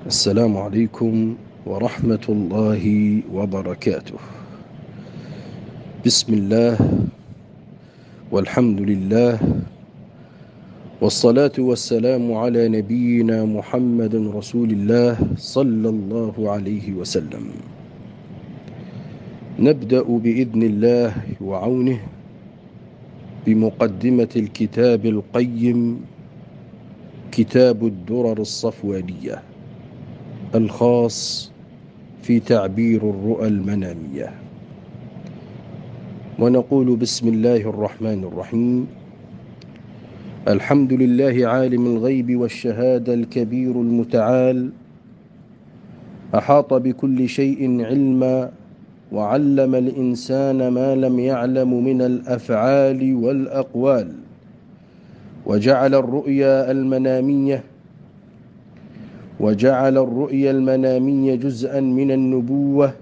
السلام عليكم ورحمة الله وبركاته. بسم الله والحمد لله والصلاة والسلام على نبينا محمد رسول الله صلى الله عليه وسلم. نبدأ بإذن الله وعونه بمقدمة الكتاب القيم، كتاب الدرر الصفوانية الخاص في تعبير الرؤى المنامية. ونقول بسم الله الرحمن الرحيم: الحمد لله عالم الغيب والشهادة الكبير المتعال، أحاط بكل شيء علما، وعلم الإنسان ما لم يعلم من الأفعال والأقوال، وجعل الرؤيا المنامية جزءا من النبوة،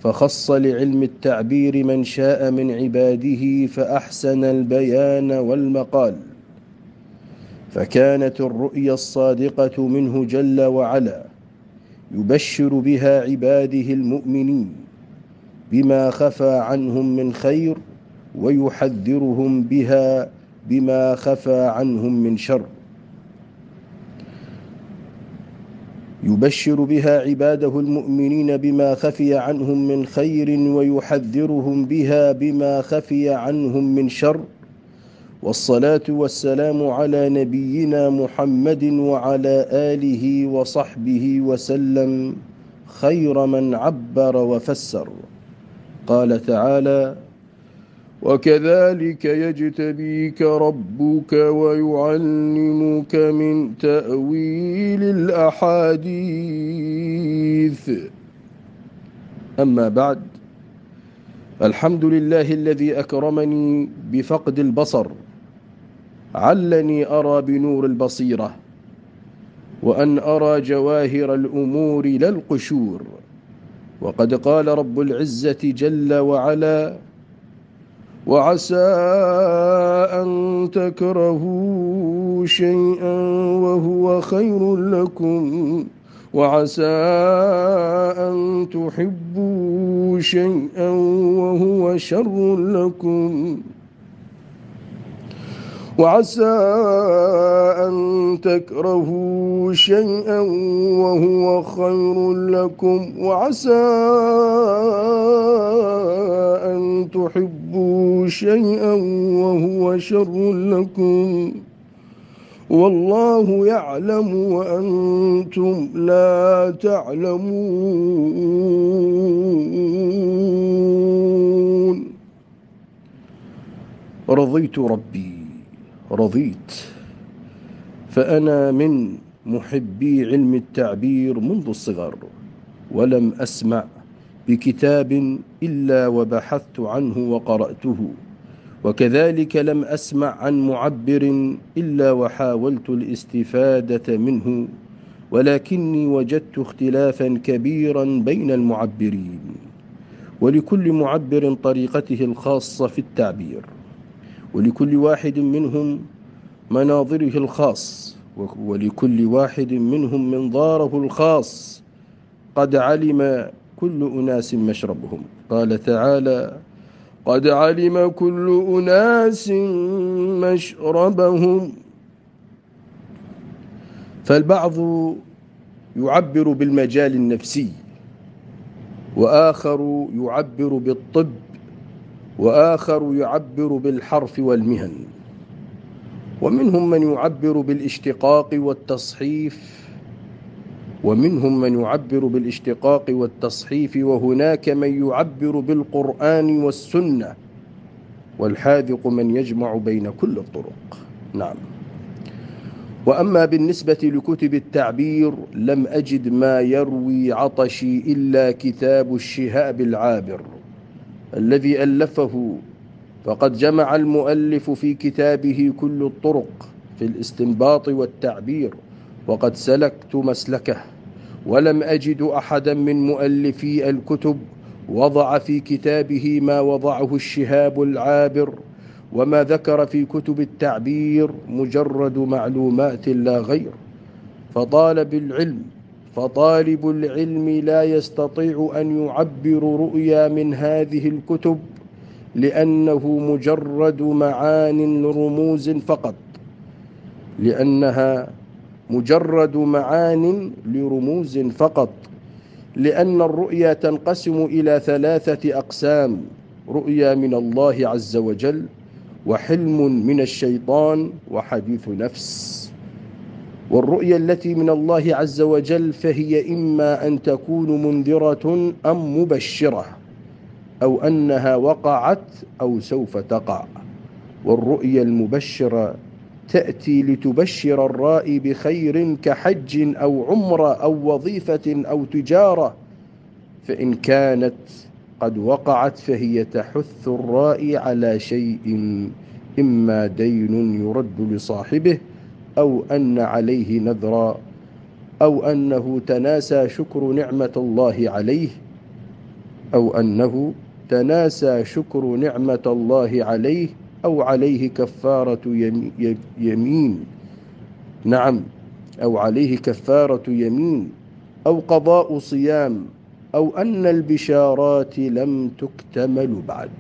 فخص لعلم التعبير من شاء من عباده فأحسن البيان والمقال. فكانت الرؤيا الصادقة منه جل وعلا يبشر بها عباده المؤمنين بما خفى عنهم من خير، ويحذرهم بها بما خفى عنهم من شر. يبشر بها عباده المؤمنين بما خفي عنهم من خير، ويحذرهم بها بما خفي عنهم من شر. والصلاة والسلام على نبينا محمد وعلى آله وصحبه وسلم، خير من عبر وفسر. قال تعالى: وكذلك يجتبيك ربك ويعلمك من تأويل الأحاديث. أما بعد، الحمد لله الذي أكرمني بفقد البصر، علني أرى بنور البصيرة، وأن أرى جواهر الأمور لا القشور. وقد قال رب العزة جل وعلا: وعسى أن تكرهوا شيئا وهو خير لكم، وعسى أن تحبوا شيئا وهو شر لكم، وعسى أن تكرهوا شيئا وهو خير لكم، وعسى أن تحبوا شيئا وهو شر لكم، والله يعلم وأنتم لا تعلمون. رضيت ربي رضيت، فأنا من محبي علم التعبير منذ الصغر، ولم أسمع بكتاب إلا وبحثت عنه وقرأته، وكذلك لم أسمع عن معبر إلا وحاولت الاستفادة منه، ولكني وجدت اختلافا كبيرا بين المعبرين، ولكل معبر طريقته الخاصة في التعبير، ولكل واحد منهم مناظره الخاص، ولكل واحد منهم منظاره الخاص. قد علم كل أناس مشربهم. قال تعالى: قد علم كل أناس مشربهم. فالبعض يعبر بالمجال النفسي، وآخر يعبر بالطب، وآخر يعبر بالحرف والمهن، ومنهم من يعبر بالاشتقاق والتصحيف، وهناك من يعبر بالقرآن والسنة، والحاذق من يجمع بين كل الطرق. نعم. وأما بالنسبة لكتب التعبير، لم أجد ما يروي عطشي إلا كتاب الشهاب العابر الذي ألفه، فقد جمع المؤلف في كتابه كل الطرق في الاستنباط والتعبير، وقد سلكت مسلكه، ولم أجد أحدا من مؤلفي الكتب وضع في كتابه ما وضعه الشهاب العابر، وما ذكر في كتب التعبير مجرد معلومات لا غير. فطالب العلم فطالب العلم لا يستطيع أن يعبر رؤيا من هذه الكتب لأنه مجرد معان رموز فقط، لأنها مجرد معان لرموز فقط، لأن الرؤيا تنقسم إلى 3 أقسام: رؤيا من الله عز وجل، وحلم من الشيطان، وحديث نفس. والرؤيا التي من الله عز وجل فهي إما أن تكون منذرة أم مبشرة، أو أنها وقعت أو سوف تقع. والرؤيا المبشرة تأتي لتبشر الرائي بخير كحج أو عمرة أو وظيفة أو تجارة، فإن كانت قد وقعت فهي تحث الرائي على شيء، إما دين يرد لصاحبه، أو أن عليه نذرا، أو أنه تناسى شكر نعمة الله عليه، أو أنه تناسى شكر نعمة الله عليه، أو عليه كفارة يمين. نعم، أو عليه كفارة يمين، أو قضاء صيام، أو أن البشارات لم تكتمل بعد.